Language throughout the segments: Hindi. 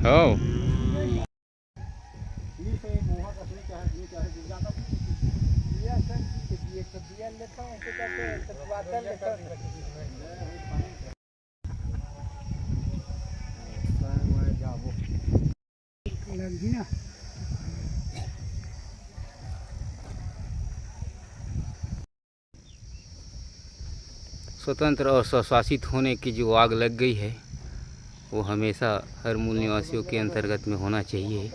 हो स्वतंत्र और स्वशासित होने की जो आग लग गई है वो हमेशा हर मूल निवासियों के अंतर्गत में होना चाहिए।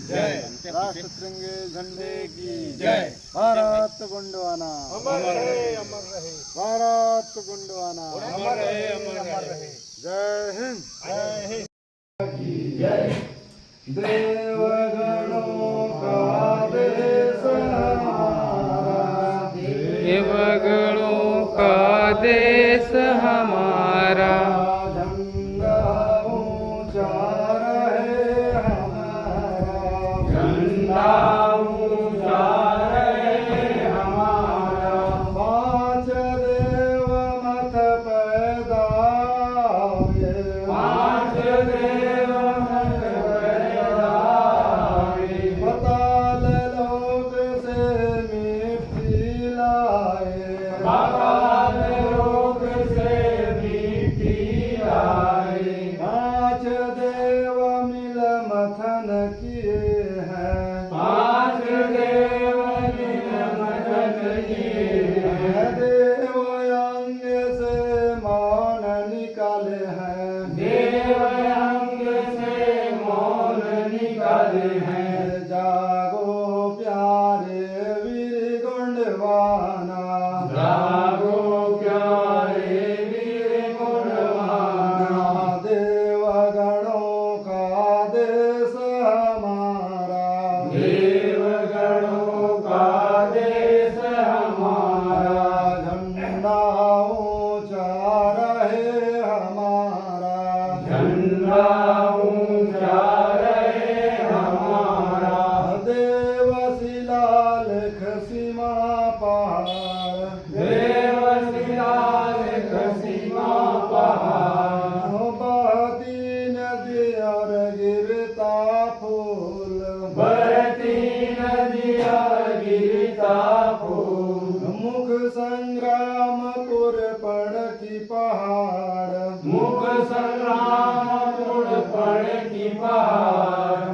जय। राष्ट्र तिरंगे झंडे की जय। भारत गुंडवाना अमर रहे, अमर रहे। भारत गुंडवाना अमर रहे, अमर रहे। जय हिंद, जय हिंद। जय। देवगणों का देश हमारा, देवगणों का देश हमारा,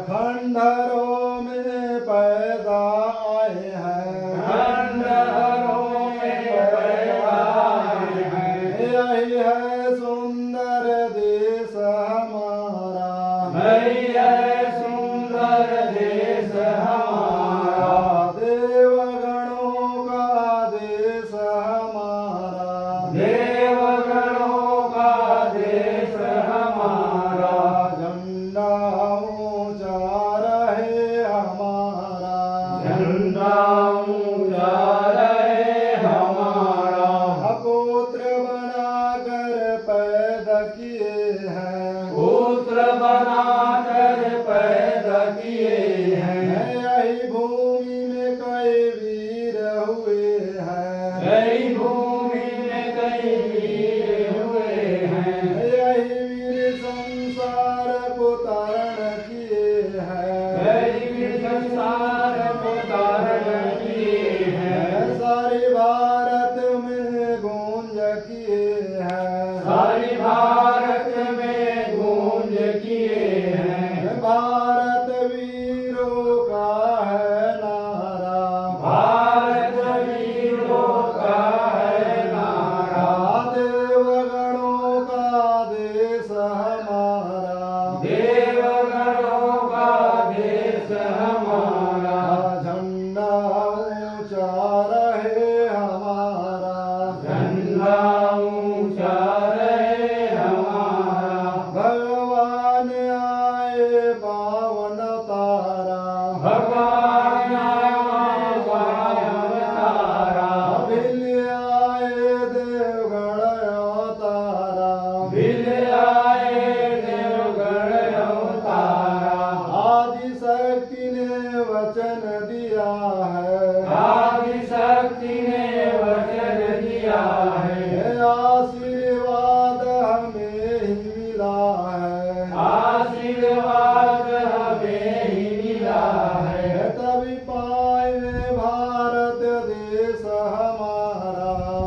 खंडहरों में पैदा आए हैं, खंडहरों में पैदा आए हैं। यही है सुंदर देश हमारा, यही है सुंदर देश हमारा। देवगणों का देश हमारा, देवगणों का देश हमारा। झंडा पुत्र बनाकर पैदा किए हैं। यही भूमि में कई वीर हुए हैं, यही भूमि में कई वीर हुए हैं। यही वीर संसार को तारण किए हैं, यही वीर संसार को तारण किए हैं। सारे भारत में गूंज किए हैं, सारे भारत में किए हैं। भारत वीरों का है नारा, भारत वीरों का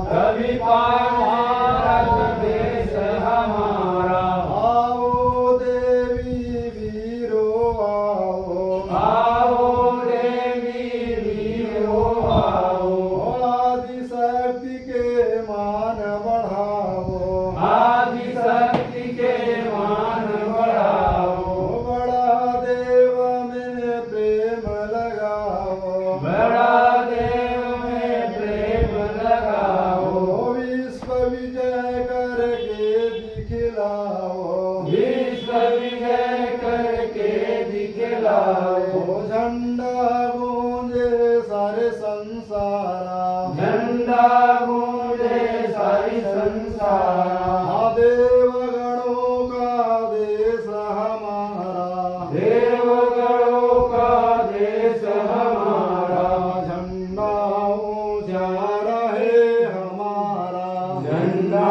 कभी पाए महाराज देश हमारा। आओ देवी वीरो आओ, आओ देवी वीरो आओ, आदि शक्ति के मान बढ़ाओ, आदि शक्ति के मान बढ़ाओ, बड़ा देव में प्रेम लगाओ, बड़ा देव में प्रेम लगाओ, विश्व विजय करके दिखलाओ, विश्व विजय करके दिखलाओ, झंडा गूंजे सारे संसारा, झंडा गूंजे सारी संसार, देवगणों का देश हमारा, देवगणों का देश हमारा, झंडा ऊंचा रहे हमारा, झंडा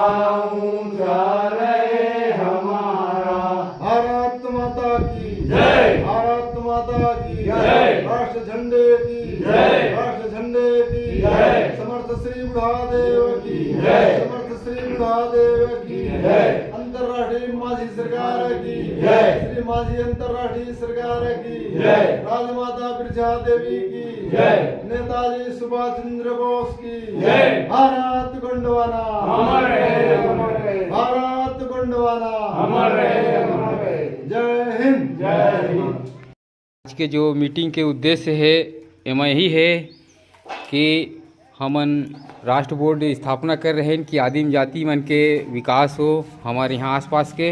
ऊंचा रहे हमारा। भारत माता की जय, भारत माता की जय, राष्ट्र झंडे की जय, राष्ट्र झंडे की जय, समर्थ श्री बुढ़ादेव की जय, समर्थ श्री बुढ़ादेव की जय, अंतर्राष्ट्रीय माझी सरकार की जय, श्री माझी अंतर्राष्ट्रीय सरकार की जय, राजमाता बिरजा देवी की जय, नेताजी सुभाष चंद्र बोस की जय। भारत गोंडवाना अमर रहे, अमर रहे, भारत गोंडवाना अमर रहे, अमर रहे। जय हिंद जय हिंद। आज के जो मीटिंग के उद्देश्य है एमा यही है कि हमन राष्ट्र बोर्ड स्थापना कर रहे हैं कि आदिम जाति मन के विकास हो हमारे यहाँ आसपास के।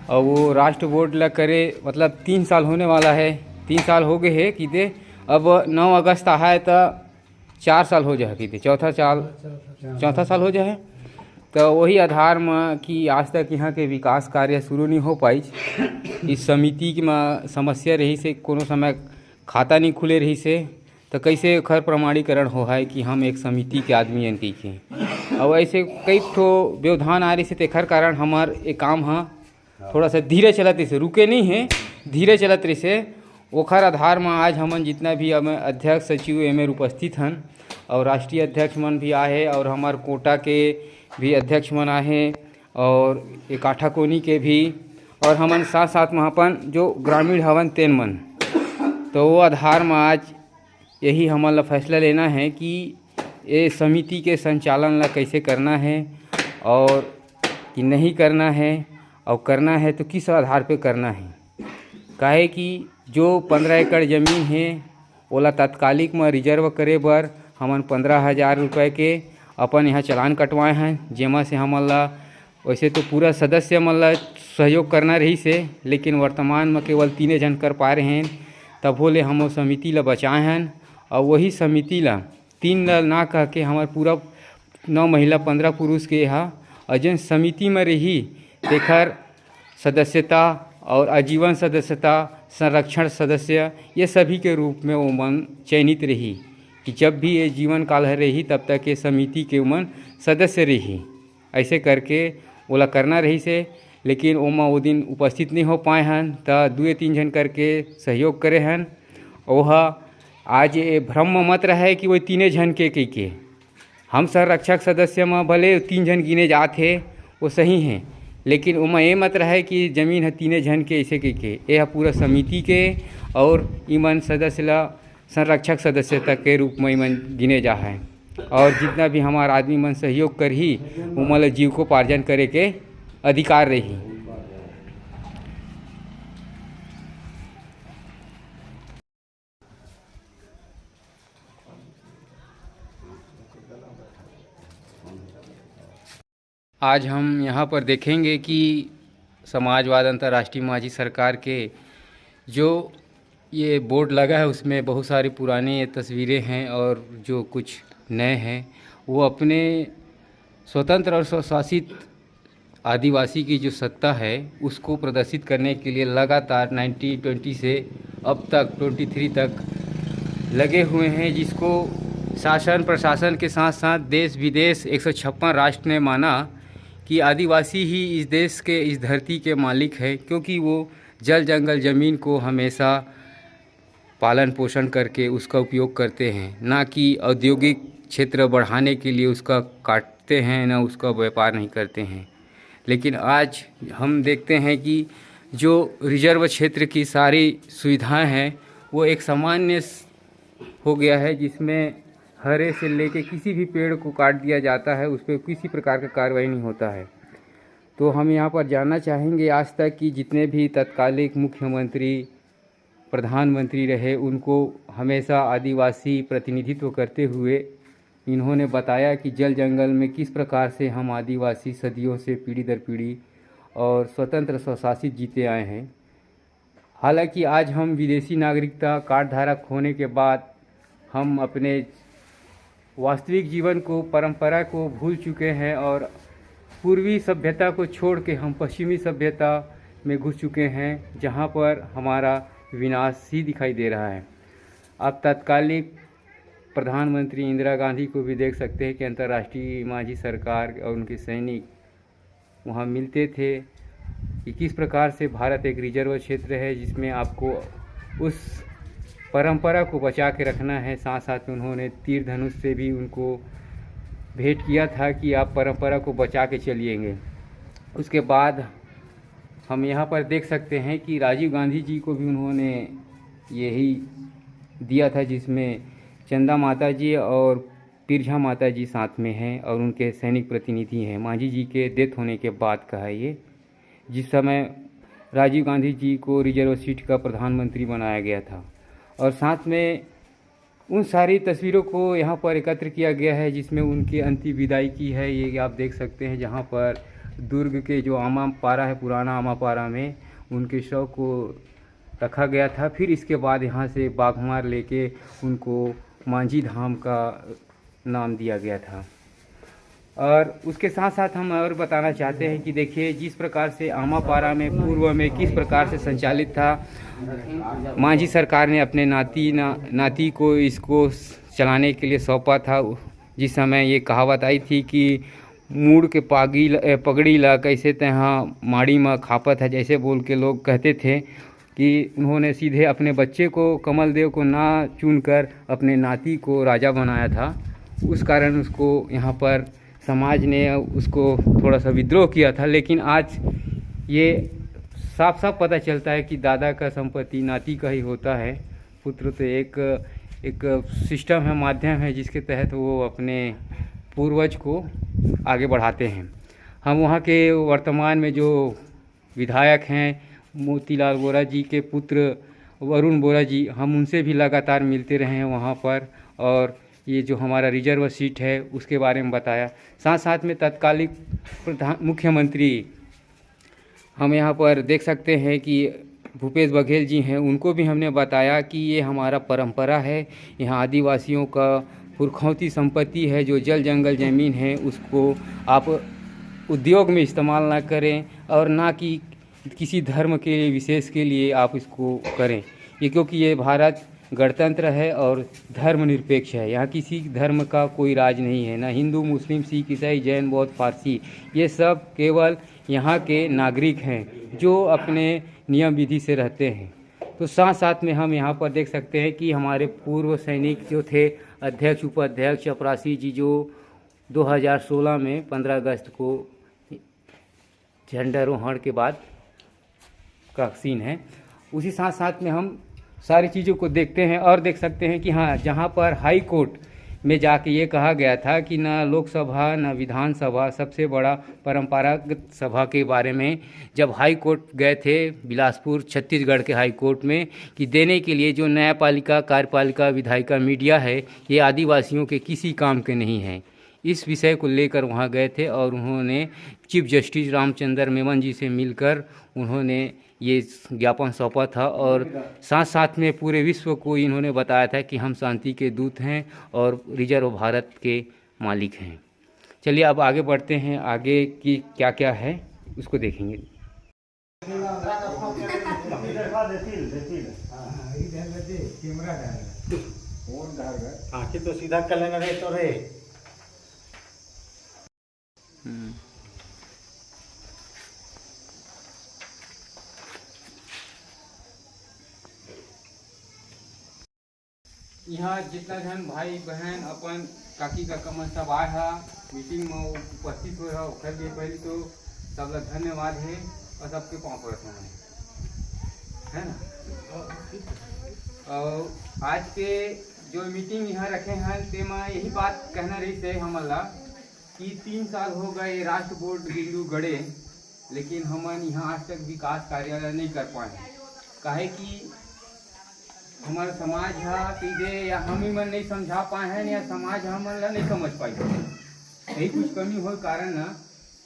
और वो राष्ट्र बोर्ड ला करे मतलब 3 साल होने वाला है, 3 साल हो गए है कि दे अब 9 अगस्त आए तो 4 साल हो जाए कि दे चौथा साल हो जाए। तो वही आधार में कि आज तक यहाँ के विकास कार्य शुरू नहीं हो पाई। इस समिति में समस्या रही से कोनो समय खाता नहीं खुले रही से तो कैसे खर प्रमाणीकरण हो है कि हम एक समिति के आदमी हैं के। और ऐसे कई ठो व्यवधान आ रही से तेखर कारण हमार एक काम हाँ थोड़ा सा धीरे चलत रही से, रुके नहीं है, धीरे चलत रही से। ओखर आधार में आज हमन जितना भी अध्यक्ष सचिव एमेर उपस्थित हन और राष्ट्रीय अध्यक्ष मन भी आए और हमार कोटा के भी अध्यक्ष मन आए और इकाठा कोनी के भी, और हमन साथ साथ में अपन जो ग्रामीण हवन तेन मन। तो वो आधार में आज यही हमन ला फैसला लेना है कि ये समिति के संचालन ला कैसे करना है और कि नहीं करना है, और करना है तो किस आधार पे करना है। काहे कि जो 15 एकड़ ज़मीन है ओला तात्कालिक में रिजर्व करे बर हमन 15,000 रुपये के अपन यहाँ चलान कटवाए हैं, जेमा से हमन ला वैसे तो पूरा सदस्य मन ला सहयोग करना रही से, लेकिन वर्तमान में केवल 3 जन कर पा रहे हैं। तब बोले हम वो समिति ला बचाए हैं और वही समिति ला 3 ना कह के हमार पूरा 9 महिला 15 पुरुष के यहाँ अजन समिति में रही तेखर सदस्यता और आजीवन सदस्यता संरक्षण सदस्य ये सभी के रूप में वो मन चयनित रही कि जब भी ये जीवन काल रही तब तक ये समिति के उमन सदस्य रही। ऐसे करके ओला करना रही से, लेकिन ओमा वो दिन उपस्थित नहीं हो पाए हैं तो 2-3 जन करके सहयोग करे हैं। वह आज ये भ्रम मत रहे कि वो 3 जन के हम संरक्षक सदस्य में भले 3 जन गिने जाते वो सही हैं, लेकिन उमा ये मत रहे कि जमीन है 3 जन के ऐसे के यह पूरा समिति के और ईमन सदस्य ला संरक्षक सदस्यता के रूप में ईमन गिने जा है। और जितना भी हमारा आदमी मन सहयोग कर ही उमल जीव को पार्जन करे के अधिकार रही। आज हम यहाँ पर देखेंगे कि समाजवाद अंतर्राष्ट्रीय माझी सरकार के जो ये बोर्ड लगा है उसमें बहुत सारी पुरानी तस्वीरें हैं और जो कुछ नए हैं वो अपने स्वतंत्र और स्वशासित आदिवासी की जो सत्ता है उसको प्रदर्शित करने के लिए लगातार 1920 से अब तक 23 तक लगे हुए हैं, जिसको शासन प्रशासन के साथ साथ देश विदेश 156 राष्ट्र ने माना कि आदिवासी ही इस देश के इस धरती के मालिक है, क्योंकि वो जल जंगल ज़मीन को हमेशा पालन पोषण करके उसका उपयोग करते हैं, ना कि औद्योगिक क्षेत्र बढ़ाने के लिए उसका काटते हैं, ना उसका व्यापार नहीं करते हैं। लेकिन आज हम देखते हैं कि जो रिजर्व क्षेत्र की सारी सुविधाएं हैं वो एक सामान्य हो गया है, जिसमें हरे से लेके किसी भी पेड़ को काट दिया जाता है, उस पर किसी प्रकार का कार्रवाई नहीं होता है। तो हम यहाँ पर जानना चाहेंगे आज तक कि जितने भी तत्कालिक मुख्यमंत्री, प्रधानमंत्री रहे, उनको हमेशा आदिवासी प्रतिनिधित्व करते हुए इन्होंने बताया कि जल जंगल में किस प्रकार से हम आदिवासी सदियों से पीढ़ी दर पीढ़ी और स्वतंत्र स्वशासित जीते आए हैं। हालांकि आज हम विदेशी नागरिकता कार्ड धारक होने के बाद हम अपने वास्तविक जीवन को, परंपरा को भूल चुके हैं और पूर्वी सभ्यता को छोड़ के हम पश्चिमी सभ्यता में घुस चुके हैं, जहां पर हमारा विनाश ही दिखाई दे रहा है। आप तत्कालिक प्रधानमंत्री इंदिरा गांधी को भी देख सकते हैं कि अंतर्राष्ट्रीय माझी सरकार और उनके सैनिक वहां मिलते थे कि किस प्रकार से भारत एक रिजर्व क्षेत्र है, जिसमें आपको उस परंपरा को बचा के रखना है। साथ साथ में उन्होंने तीर धनुष से भी उनको भेंट किया था कि आप परंपरा को बचा के चलिएंगे। उसके बाद हम यहाँ पर देख सकते हैं कि राजीव गांधी जी को भी उन्होंने यही दिया था, जिसमें चंदा माता जी और बिरजा माता जी साथ में हैं और उनके सैनिक प्रतिनिधि हैं। मांझी जी के डेथ होने के बाद का है ये, जिस समय राजीव गांधी जी को रिजर्व सीट का प्रधानमंत्री बनाया गया था। और साथ में उन सारी तस्वीरों को यहाँ पर एकत्र किया गया है, जिसमें उनकी अंतिम विदाई की है। ये आप देख सकते हैं, जहाँ पर दुर्ग के जो आमापारा है, पुराना आमापारा में उनके शव को रखा गया था। फिर इसके बाद यहाँ से बाघमार लेके उनको मांझी धाम का नाम दिया गया था। और उसके साथ साथ हम और बताना चाहते हैं कि देखिए, जिस प्रकार से आमापारा में पूर्व में किस प्रकार से संचालित था, मांझी सरकार ने अपने नाती को इसको चलाने के लिए सौंपा था। जिस समय ये कहावत आई थी कि मूड़ के पगड़ी ला कैसे तहाँ माड़ी में खापत है, जैसे बोल के लोग कहते थे कि उन्होंने सीधे अपने बच्चे को, कमल देव को ना चुनकर अपने नाती को राजा बनाया था। उस कारण उसको यहाँ पर समाज ने उसको थोड़ा सा विद्रोह किया था। लेकिन आज ये साफ साफ पता चलता है कि दादा का संपत्ति नाती का ही होता है। पुत्र तो एक सिस्टम है, माध्यम है, जिसके तहत वो अपने पूर्वज को आगे बढ़ाते हैं। हम वहाँ के वर्तमान में जो विधायक हैं, मोतीलाल वोरा जी के पुत्र वरुण वोरा जी, हम उनसे भी लगातार मिलते रहे हैं वहाँ पर, और ये जो हमारा रिजर्व सीट है उसके बारे में बताया। साथ साथ में तत्कालिक मुख्यमंत्री हम यहाँ पर देख सकते हैं कि भूपेश बघेल जी हैं, उनको भी हमने बताया कि ये हमारा परंपरा है, यहाँ आदिवासियों का पुरखौती संपत्ति है, जो जल जंगल ज़मीन है उसको आप उद्योग में इस्तेमाल ना करें और ना कि किसी धर्म के विशेष के लिए आप इसको करें। ये क्योंकि ये भारत गणतंत्र है और धर्मनिरपेक्ष है, यहाँ किसी धर्म का कोई राज नहीं है, ना हिंदू, मुस्लिम, सिख, ईसाई, जैन, बौद्ध, पारसी, ये सब केवल यहाँ के नागरिक हैं जो अपने नियम विधि से रहते हैं। तो साथ साथ में हम यहाँ पर देख सकते हैं कि हमारे पूर्व सैनिक जो थे, अध्यक्ष, उपाध्यक्ष, चपरासी जी, जो 2016 में 15 अगस्त को झंडारोहण के बाद का सीन है। उसी साथ साथ में हम सारी चीज़ों को देखते हैं और देख सकते हैं कि हाँ, जहाँ पर हाई कोर्ट में जाके ये कहा गया था कि ना लोकसभा ना विधानसभा, सबसे बड़ा परंपरागत सभा के बारे में जब हाई कोर्ट गए थे बिलासपुर छत्तीसगढ़ के हाई कोर्ट में, कि देने के लिए जो न्यायपालिका, कार्यपालिका, विधायिका, मीडिया है, ये आदिवासियों के किसी काम के नहीं है। इस विषय को लेकर वहाँ गए थे और उन्होंने चीफ जस्टिस रामचंद्र मेमन जी से मिलकर उन्होंने ये ज्ञापन सौंपा था और साथ साथ में पूरे विश्व को इन्होंने बताया था कि हम शांति के दूत हैं और रिजर्व भारत के मालिक हैं। चलिए अब आगे बढ़ते हैं, आगे की क्या क्या है उसको देखेंगे। आंखें तो सीधा कर लेना रे तो रे। यहाँ जितना जन भाई बहन अपन काकी काका मन सब आए हा मीटिंग में उपस्थित हुए हा ओकर लिए पहले तो सबला धन्यवाद है और सबके पाँव पड़ता है ना। और आज के जो मीटिंग यहाँ रखे हैं तेमा यही बात कहना रही से हमला कि 3 साल हो गए राष्ट्र बोर्ड बिंदु गड़े, लेकिन हमन यहाँ आज तक विकास कार्य नहीं कर पाए। काहे कि हमारा समाज है सीधे या हम ही मन नहीं समझा पाए हैं या समाज हमन ला नहीं समझ पाई, यही कुछ कमी हो कारण ना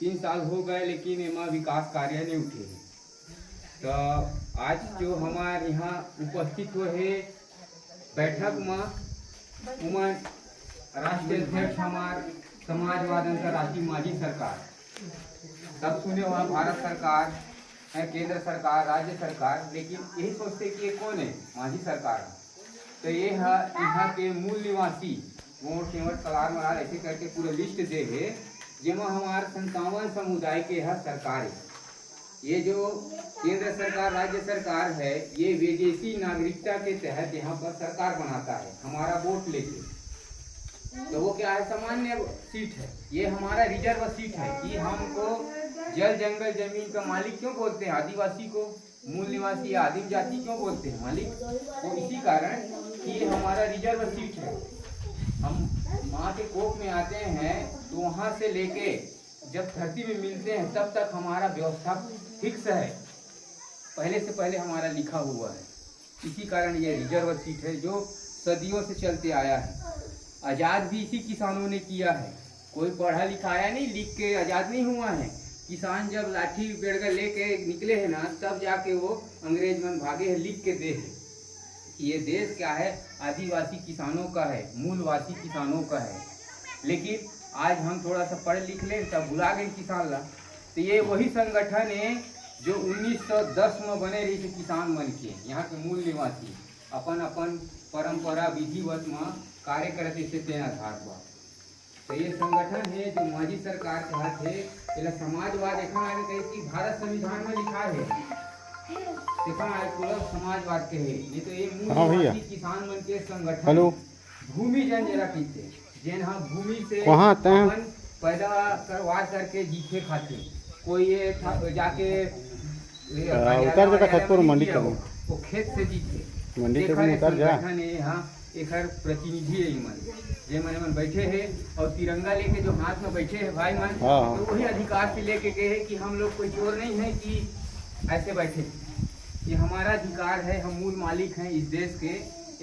3 साल हो गए लेकिन एमा विकास कार्य नहीं उठे। तो आज जो हमारे यहाँ उपस्थित हुए है बैठक में उमन राष्ट्रीय अध्यक्ष हमार समाजवाद अंतर्राष्ट्रीय माजी सरकार सब सुने हुआ भारत सरकार है, केंद्र सरकार, राज्य सरकार, लेकिन यही सोचते कि ये कौन है माजी सरकार। तो ये है यहाँ के मूल निवासी मोड़ केवट कलार मलार ऐसे करके पूरा लिस्ट दे है जिसमें हमारे 57 समुदाय के है सरकार है। ये जो केंद्र सरकार राज्य सरकार है ये विदेशी नागरिकता के तहत यहाँ पर सरकार बनाता है हमारा वोट लेके। तो वो क्या है सामान्य सीट है, ये हमारा रिजर्व सीट है कि हमको जल जंगल जमीन का मालिक क्यों बोलते हैं, आदिवासी को मूल निवासी आदिम जाति क्यों बोलते हैं मालिक, तो इसी कारण कि ये हमारा रिजर्व सीट है। हम माँ के कोख में आते हैं तो वहाँ से लेके जब धरती में मिलते हैं तब तक हमारा व्यवस्था फिक्स है, पहले से पहले हमारा लिखा हुआ है। इसी कारण ये रिजर्व सीट है जो सदियों से चलते आया है। आज़ाद भी इसी किसानों ने किया है, कोई पढ़ा लिखाया नहीं, लिख के आज़ाद नहीं हुआ है। किसान जब लाठी बेड़गा लेके निकले हैं ना तब जाके वो अंग्रेज मन भागे हैं, लिख के दे है। ये देश क्या है आदिवासी किसानों का है, मूलवासी किसानों का है। लेकिन आज हम थोड़ा सा पढ़ लिख लें तब भुला गए किसान ला। तो ये वही संगठन है जो 1910 में बने रही थे किसान मन के यहाँ के मूल निवासी अपन अपन परंपरा विधिवत में कार्य करते थे तेन आधार पर। तो ये संगठन है जो माजी सरकार के हाथ है, इसलिए समाजवाद एखन आगे कहे कि भारत संविधान में लिखा है एखन आगे पूरा समाजवाद के है। नहीं तो ये मूल किसान मन के संगठन भूमि जन जरा कहते जेन हाँ भूमि से अपन पैदा करवा करके जीते खाते। कोई ये जाके वो खेत से जीते मंडी से उतर जा यहाँ एक प्रतिनिधि है मन जे मन बैठे हैं और तिरंगा लेके जो हाथ में बैठे हैं भाई मन, तो वही अधिकार से लेके गए हैं कि हम लोग कोई चोर नहीं है कि ऐसे बैठे, ये हमारा अधिकार है, हम मूल मालिक हैं इस देश के।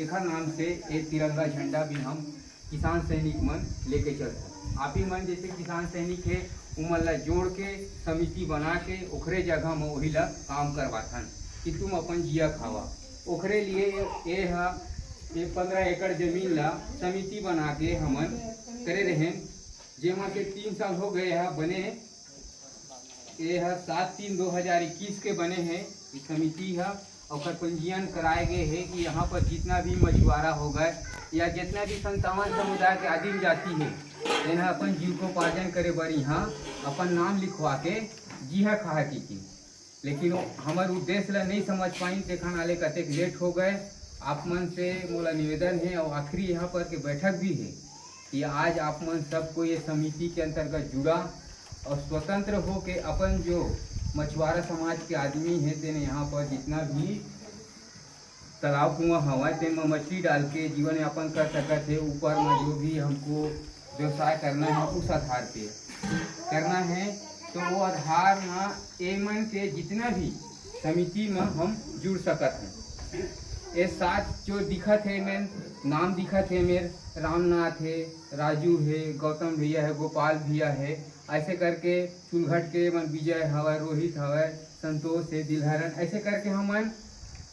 एक नाम से एक तिरंगा झंडा भी हम किसान सैनिक मन लेके चलते। आप ही मन जैसे किसान सैनिक है उमन ला जोड़ के समिति बना के ओखरे जगह में वही ला काम करवाथन कि तुम अपन जिया खावा। ओखरे लिए ये 15 एकड़ जमीन ला समिति बना के हमन करे रहे, जेमा के 3 साल हो गए है बने। ये 7/3/2021 के बने हैं इस समिति है और पंजीयन कराए गए है कि यहाँ पर जितना भी मछुआरा हो गए या जितना भी 57 समुदाय के आदिम जाति है इन्हें अपन जीविकोपार्जन करे बर यहाँ अपन नाम लिखवा के जिहा खा की। लेकिन हमारे उद्देश्य ला नहीं समझ पाई देखने वाले कतेक लेट हो गए। आप मन से मोला निवेदन है और आखिरी यहाँ पर के बैठक भी है कि आज आप मन सबको ये समिति के अंतर्गत जुड़ा और स्वतंत्र हो के अपन जो मछुआरा समाज के आदमी हैं तेने यहाँ पर जितना भी तालाब कुआं हवा तेन में मछली डाल के जीवन यापन कर सकते है। ऊपर में जो भी हमको व्यवसाय करना है उस आधार पे करना है, तो वो आधार में एमन के जितना भी समिति में हम जुड़ सकते हैं। ये 7 जो दिखत है मेन नाम दिखत है मेरे रामनाथ है, राजू है, गौतम भैया है, गोपाल भैया है, ऐसे करके चुलघट के मन विजय हवा, रोहित हवा, संतोष है, दिलहरन, ऐसे करके हमन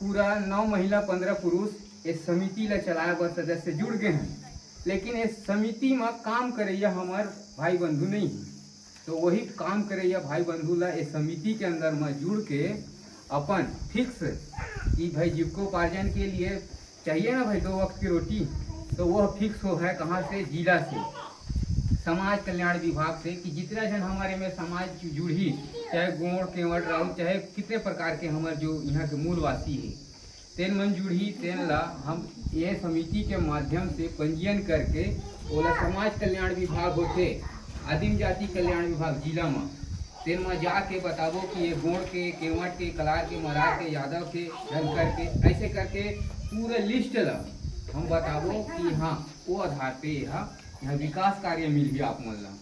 पूरा 9 महिला 15 पुरुष इस समिति ला चलाए बर सदस्य जुड़ गए हैं। लेकिन इस समिति में काम करैया हमार भाई बंधु नहीं है, तो वही काम करैया भाई बंधु ला इस समिति के अंदर में जुड़ के अपन फिक्स कि भाई जीविकोपार्जन के लिए चाहिए ना भाई 2 वक्त की रोटी, तो वह फिक्स हो है कहाँ से, जिला से, समाज कल्याण विभाग से कि जितना जन हमारे में समाज जुड़ी चाहे गोड़ केवट राउत चाहे कितने प्रकार के हमारे जो यहाँ के मूलवासी है तेन मन जुड़ी तेन ला हम ये समिति के माध्यम से पंजीयन करके ओला समाज कल्याण विभाग होते आदिम जाति कल्याण विभाग जिला में तेन में जाके बताबो कि ये गोड़ के केवट के कलार के मरार के यादव के धनकर के ऐसे करके पूरे लिस्ट ला हम बताबो कि हाँ वो आधार पे यहाँ विकास कार्य मिल गया आप मन ला।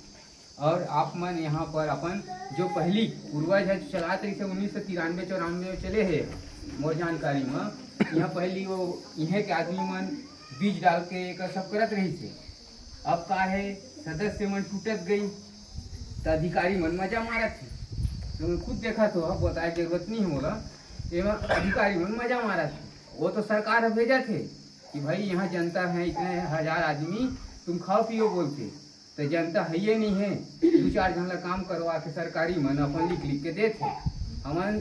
और आप मन यहाँ पर अपन जो पहली पूर्वज है चलाते रही से 1993-94 में चले है मोर जानकारी में यहाँ पहली वो यहाँ के आदमी मन बीज डाल के एक सब करत रही थे। अब का है सदस्य मन टूटत गई तो अधिकारी मन मजा मारत थे तो मैं खुद देखा तो अब बताए जरूरत नहीं होगा एवं अधिकारी मन मजा मारा थे। वो तो सरकार भेजा थे कि भाई यहाँ जनता है इतने 1000 आदमी तुम खाओ पियो बोलते तो जनता है ये नहीं है 2-4 घंटा काम करवा के सरकारी मन अपन लिख के देते हमन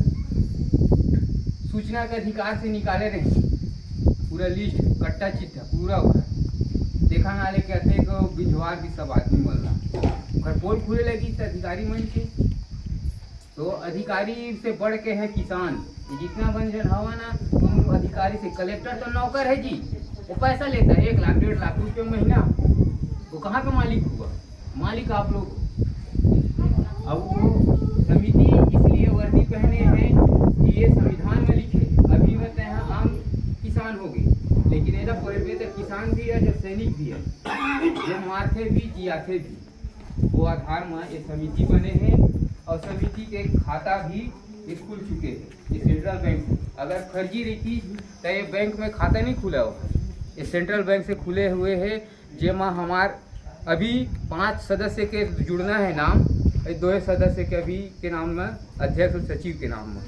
सूचना के अधिकार से निकाले रहे पूरा लिस्ट कट्टा चिट्ठा पूरा हुआ देखा ना ले कहते को बिजवार भी सब आदमी मल रहा घर पोल खुले लगी तो अधिकारी मन के तो अधिकारी से बढ़ के है किसान जितना बन जन हवा ना तुम अधिकारी से कलेक्टर तो नौकर है जी वो पैसा लेता है 1 लाख 1.5 लाख रुपये महीना वो कहाँ पे मालिक हुआ मालिक आप लोग। अब वो समिति इसलिए वर्दी पहने हैं कि ये संविधान में लिखे अभी में तो यहाँ आम किसान हो गए लेकिन ऐसा पहले तो किसान भी है जो सैनिक भी है जो मारते भी जियाते भी वो आधार में ये समिति बने हैं और समिति के खाता भी खुल चुके हैं। ये सेंट्रल बैंक से अगर फर्जी रहती तो ये बैंक में खाता नहीं खुला हो ये सेंट्रल बैंक से खुले हुए है जेमा हमार अभी 5 सदस्य के जुड़ना है नाम 2 सदस्य के अभी के नाम में अध्यक्ष और सचिव के नाम में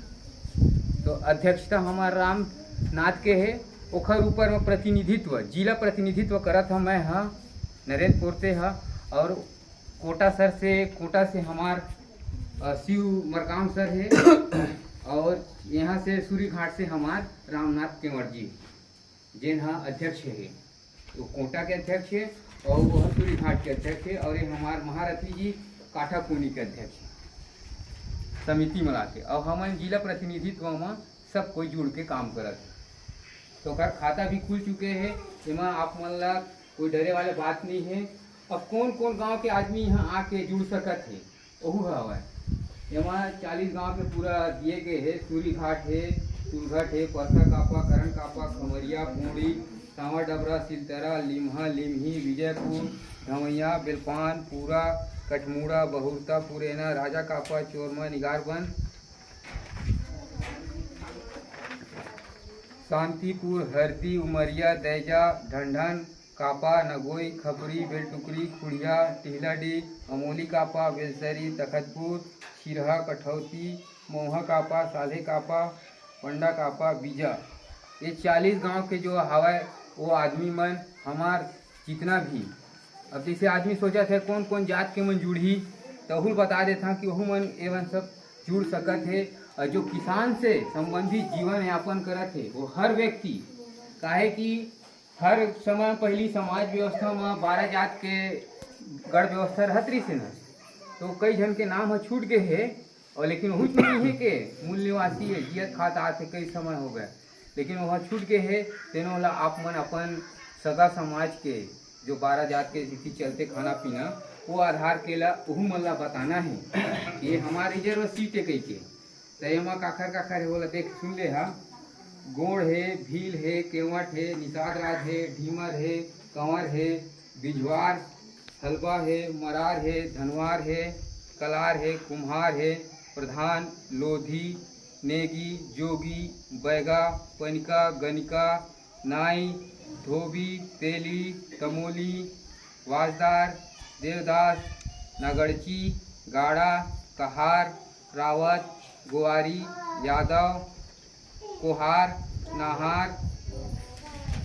तो अध्यक्षता हमार राम नाथ के है ओखर ऊपर में प्रतिनिधित्व जिला प्रतिनिधित्व करत हम मैं हाँ नरेंद्र पोरते है और कोटा से हमार शिव मरकाम सर है और यहाँ से सूरी घाट से हमार रामनाथ केंवर जी जिन हाँ अध्यक्ष है वो कोटा के अध्यक्ष है और वो सूरी घाट के अध्यक्ष है और ये हमार महारथी जी काठा कोनी के अध्यक्ष है समिति मिलाते और हमारे जिला प्रतिनिधित्व में सब कोई जुड़ के काम करत तो कर खाता भी खुल चुके हैं इमा आप मन ला कोई डरे वाले बात नहीं है। अब कौन कौन गांव के आदमी यहाँ आके जुड़ सकत है वह हवा यहाँ 40 गांव के पूरा दिए गए है सूरी घाट है सुरघट है परसा कापा करण कापा खमरिया पोड़ी सांवा डबरा सिलतरा लिम्हा लिम्ही विजयपुर धवैया बेलपान पूरा कठमुड़ा बहुरता पुरेना राजा कापा चोरमा निगारबन शांतिपुर हरदी उमरिया दैजा ढंढन कापा नगोई खबरी बेलटुकरी खुड़िया टिहलाडी अमोली कापा बेलसरी तखतपुर सिरहा कठौती मोहा कापा साधे कापा पंडा कापा बीजा ये 40 गांव के जो हवा वो आदमी मन हमार जितना भी अब जैसे आदमी सोचा थे कौन कौन जात के मन जुड़ी तो वही बता देता कि वह मन एवं सब जुड़ सकत है। और जो किसान से संबंधित जीवन यापन करत है वो हर व्यक्ति काहे कि हर समय पहली समाज व्यवस्था में 12 जात के गढ़ व्यवस्था रहत रही से न तो कई जन के नाम छूट गए है और लेकिन वही नहीं है के मूल निवासी है जियत खाता आते कई समय हो गए लेकिन वह छूट गए है तेनों ला आप मन अपन सगा समाज के जो 12 जात के रीति चलते खाना पीना वो आधार के ला वह मन ला बताना है कि ये हमारी रिजर्व सीट है कई के तयमा काखर है बोला देख सुन ले हा गोड़ है भील है केवट है निषाद राज है ढीमर है कंवर है बिजवार हलवा है मरार है धनवार है कलार है कुम्हार है प्रधान लोधी नेगी जोगी बैगा पनिका गनिका नाई धोबी तेली तमोली वाजदार देवदास नगड़ची गाड़ा कहार रावत गुआरी यादव कोहार नाहार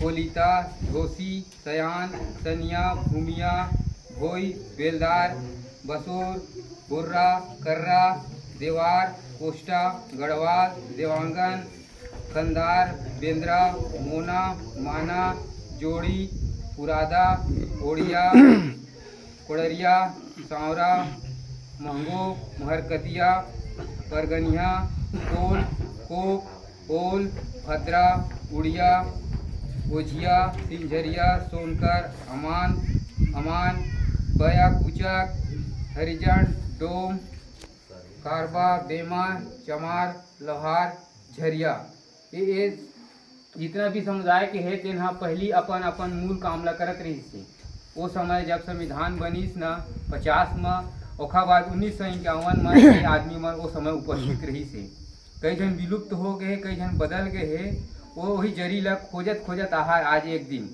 कोलिता धोसी सयान सनिया भूमिया भोई बेलदार बसोर बुर्रा कर्रा देवार कोष्टा गढ़वाल देवांगन खंदार बेंद्रा मोना माना जोड़ी पुरादा ओड़िया कोड़रिया सांवरा महंगो महरकतिया परगनिया कोल कोक ओल भद्रा उड़िया, ओझिया, सिंझरिया, सोनकर, अमान, बया, कुचक, हरिजन, डोम, कारबा, बेमा, चमार, लोहार, झरिया, ये जितना भी समुदाय के है तेना पहली अपन अपन मूल काम ला करत रही से। वो समय जब संविधान बनीस न 50 में, ओखा बाद 1951 में ये आदमी मन वो समय उपस्थित रही से। कई जन विलुप्त हो गए, कई जन बदल गए है। वो वही जरी ला खोजत खोजत आहा आज एक दिन,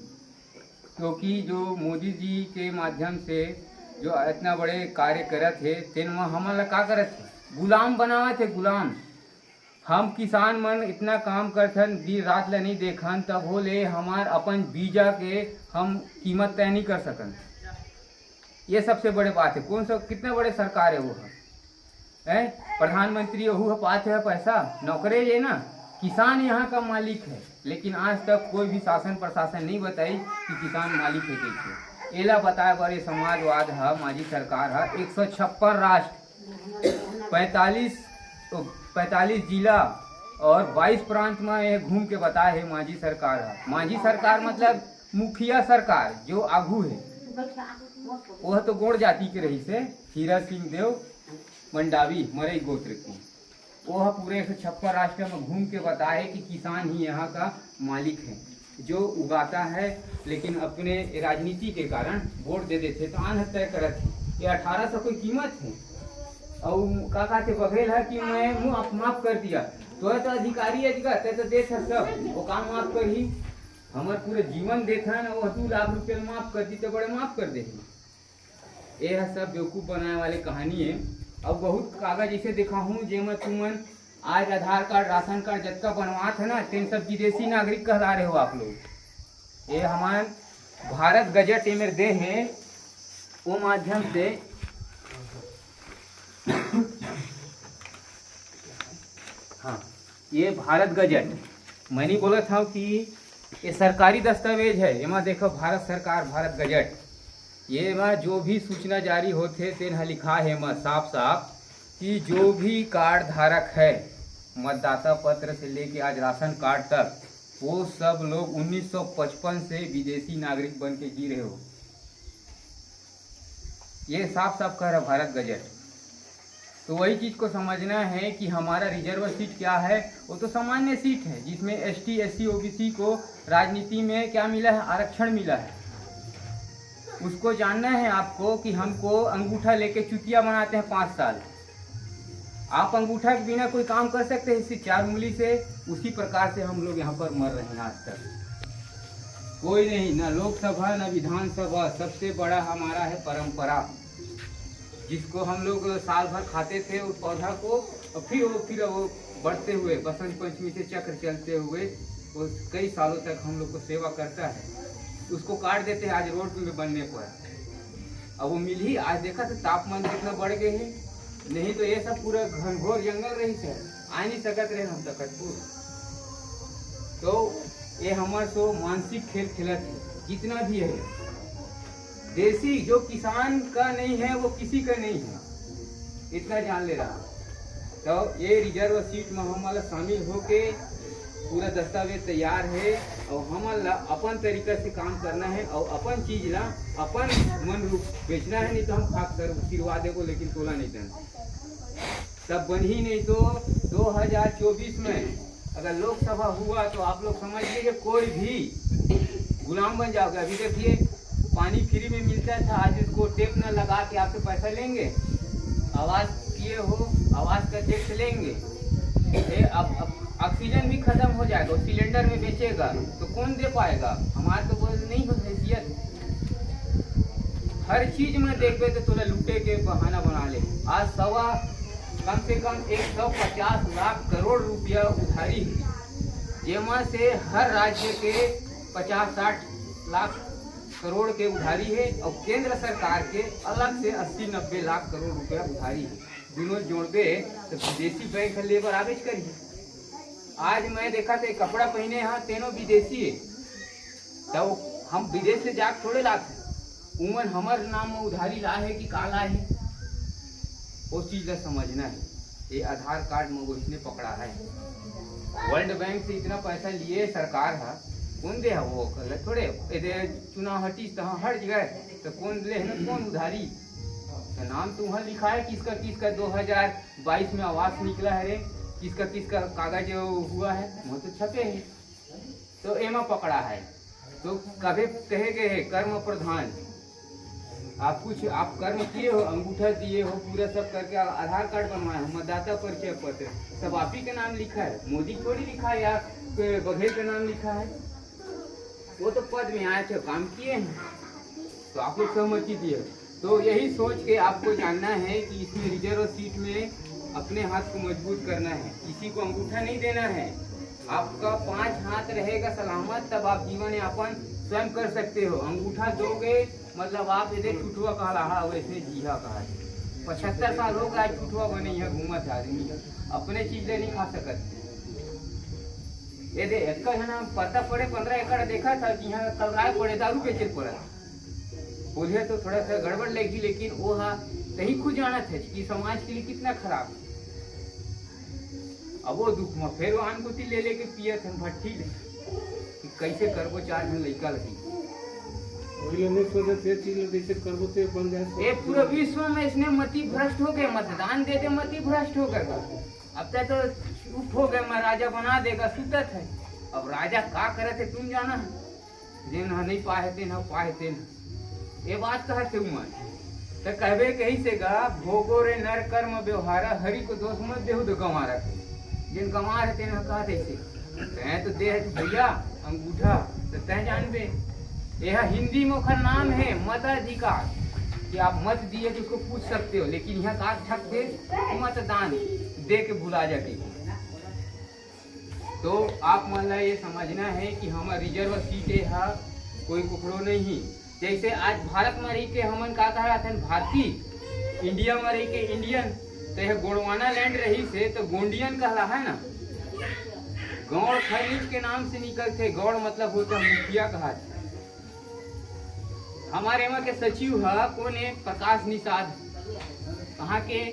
क्योंकि जो मोदी जी के माध्यम से जो इतना बड़े कार्य करत है तेन में हमन ला का करत है, गुलाम बनावत है, गुलाम। हम किसान मन इतना काम करथन, दिन रात ला नहीं देखन, तब हो ले हमार अपन बीजा के हम कीमत तय नहीं कर सकन। ये सबसे बड़े बात है। कौन सा कितना बड़े सरकार है वो है, प्रधानमंत्री वो पाते है पैसा, नौकरे ये ना, किसान यहाँ का मालिक है। लेकिन आज तक कोई भी शासन प्रशासन नहीं बताई कि किसान मालिक है कैसे। एला बताए बड़े समाजवाद है, माजी सरकार है, 156 राष्ट्र, 45 जिला और 22 प्रांत में ये घूम के बताए है माजी सरकार है। माजी सरकार मतलब मुखिया सरकार जो आगू है, वह तो गोड़ जाति के रही से, हीरा सिंह देव मंडावी मरई गोत्र की। वह पूरे 156 राष्ट्र में घूम के बताए कि किसान ही यहाँ का मालिक है, जो उगाता है। लेकिन अपने राजनीति के कारण वोट दे देते तो आन तय करत है। ये 1800 कोई कीमत है और काका से बघेल है कि मैं मुँह माफ कर दिया तो अधिकारी तो देश है सब वो काम माफ कर ही हमारे पूरे जीवन देता ना, वो 2 लाख रुपये माफ कर दी तो बड़े माफ कर दे। ये है सब बेवकूफ़ बनाने वाले कहानी है। अब बहुत कागज ऐसे देखा हूँ जेमें तुमन आज आधार कार्ड, राशन कार्ड जतका बनवात है ना, तेन सब विदेशी नागरिक कहला रहे हो आप लोग। ये हमारे भारत गजट एमेर दे है, वो माध्यम से हाँ, ये भारत गजट मैंने बोला था कि ये सरकारी दस्तावेज है। ये देखो भारत सरकार भारत गजट, ये में जो भी सूचना जारी होते तेन लिखा है में साफ साफ कि जो भी कार्ड धारक है, मतदाता पत्र से लेके आज राशन कार्ड तक, वो सब लोग 1955 से विदेशी नागरिक बन के जी रहे हो। ये साफ साफ कह रहा भारत गजट। तो वही चीज़ को समझना है कि हमारा रिजर्व सीट क्या है। वो तो सामान्य सीट है जिसमें ST SC OBC को राजनीति में क्या मिला है, आरक्षण मिला है। उसको जानना है आपको कि हमको अंगूठा लेके चुतिया बनाते हैं 5 साल। आप अंगूठा के बिना कोई काम कर सकते हैं इससे 4 उंगली से? उसी प्रकार से हम लोग यहाँ पर मर रहे हैं आज तक। कोई नहीं, ना लोकसभा ना विधानसभा, सबसे बड़ा हमारा है परंपरा, जिसको हम लोग साल भर खाते थे उस पौधा को, और फिर वो बढ़ते हुए बसंत पंचमी से चक्र चलते हुए वो कई सालों तक हम लोग को सेवा करता है। उसको काट देते हैं आज रोड में बनने पर। अब वो मिल ही आज देखा तो तापमान कितना बढ़ गए हैं, नहीं तो ये सब पूरा घनघोर जंगल रही है, आ नहीं सकत रहे हम तकतपुर। तो ये हमारे सो मानसिक खेल खेलत है जितना भी है। देसी जो किसान का नहीं है वो किसी का नहीं है, इतना जान ले रहा। तो ये रिजर्व सीट में हमारा शामिल होके पूरा दस्तावेज तैयार है और हमारा अपन तरीका से काम करना है और अपन चीज ला अपन मन रूप बेचना है। नहीं तो हम खाक कर सिरवा देगो लेकिन तोला नहीं देना, तब बन ही नहीं। तो 2024 में अगर लोकसभा हुआ तो आप लोग समझ लीजिए कोई भी गुलाम बन जाओगे। अभी देखिए पानी फ्री में मिलता था, आज इसको टेप न लगा के आपसे पैसा लेंगे। आवाज़ किए हो, आवाज़ का टैक्स लेंगे। अब ऑक्सीजन भी खत्म हो जाएगा, सिलेंडर में बेचेगा तो कौन दे पाएगा? हमारे तो बोल नहीं हो हैसियत। हर चीज में देखते तो थोड़ा लूटे के बहाना बना ले। आज कम से कम 150 लाख करोड़ रुपया उधारी है, जेमा से हर राज्य के 50-60 लाख करोड़ के उधारी है और केंद्र सरकार के अलग से 80-90 लाख करोड़ रुपया उधारी है। दोनों जोड़ दे तो विदेशी बैंक लेबर आवेज करिए। आज मैं देखा तो कपड़ा पहने यहाँ तेनों विदेशी है, तो हम विदेश से जाकर थोड़े लाते, उमन हमारे नाम में उधारी ला है कि काला है, वो चीज़ समझना है। ये आधार कार्ड में वो इसने पकड़ा है। वर्ल्ड बैंक से इतना पैसा लिए सरकार है, कौन दे है वो कल थोड़े चुनाव हटी तो हट गए तो कौन ले है ना, कौन उधारी। तो नाम तो वहाँ लिखा है किसका किसका 2022 में आवास निकला है रे, किसका किसका कागज हुआ है वो तो छपे है। तो एमा पकड़ा है। तो कभी कहे गए है कर्म प्रधान, आप कुछ आप कर्म किए हो, अंगूठा दिए हो, पूरा सब करके आधार कार्ड बनवाए हो, मतदाता परिचय पत्र सब आप ही का नाम लिखा है, मोदी थोड़ी लिखा है या बघेल का नाम लिखा है। वो तो पद में आए थे, काम किए हैं, तो आप लोग सहमति दिए। तो यही सोच के आपको जानना है कि इसमें रिजर्व सीट में अपने हाथ को मजबूत करना है, किसी को अंगूठा नहीं देना है। आपका 5 हाथ रहेगा सलामत, तब आप जीवन यापन स्वयं कर सकते हो। अंगूठा दोगे मतलब आप यदि छुटुआ कहा रहा वैसे जीहा कहा। 75 साल हो गए छुटुआ बने यहाँ घूमत आदमी, अपने चीज नहीं खा सकते। यदि एक ना पता पड़े 15 एकड़ देखा था कि यहाँ कल राय पड़े दारू बेचे पड़ा, बोलिए तो थोड़ा सा गड़बड़ लगी, लेकिन वो हाँ नहीं खुद जाना था कि समाज के लिए कितना खराब। अब वो दुख में फिर वो आनगुती ले लेके पिया थे भट्टी ले कि कैसे करबो 4 जन लड़का लगी। ये पूरे विश्व में इसने मति भ्रष्ट हो गए, मतदान दे दे मति भ्रष्ट हो गए। अब तक तो चुप हो गए, मैं राजा बना देगा सुतत है। अब राजा का करे थे तुम जाना, जिन नहीं पाए थे न पाए थे। ये बात कहा थे उमर तो कहबे कही से गा, भोगो रे नर कर्म व्यवहार, हरि को दोष मत देहु तो गंवा रखे। जिन गंवा रहते न कहा थे तै तो दे भैया अंगूठा तो तय जानबे। यह हिंदी में ओखर नाम है मताधिकार, कि आप मत दिए जिसको पूछ सकते हो, लेकिन यहाँ का ठक दे मतदान दे के भुला जाते। तो आप मान ला ये समझना है कि हमारा रिजर्व सीट है, कोई कुकड़ो नहीं। जैसे आज भारत में रही के हमन का कह रहा था भारतीय, इंडिया में रही के इंडियन, तो यह गोंडवाना लैंड रही से तो गोंडियन कहला है ना। गौड़ खनिज के नाम से निकलते, गौड़ मतलब होता मुखिया कहा। हमारे वहाँ के सचिव है कौन है, प्रकाश निषाद, कहाँ के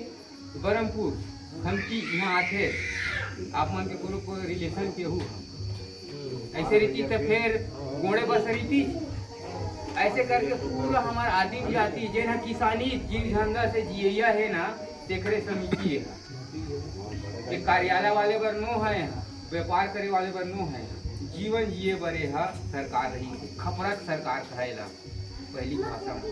बरमपुर खमकी यहाँ आते। आप मन के को रिलेशन के हूँ ऐसे रीति तो फिर गोड़े बस रीति ऐसे करके पूरा हमारा आदिम जाति जे ना किसानी जीव धंधा से जिया है ना, देखरे समिति है। कार्यालय वाले बर नो है, व्यापार करे वाले बर नो है, जीवन जिए बरे है सरकार रही, खपरक सरकार कहेला पहली भाषा में।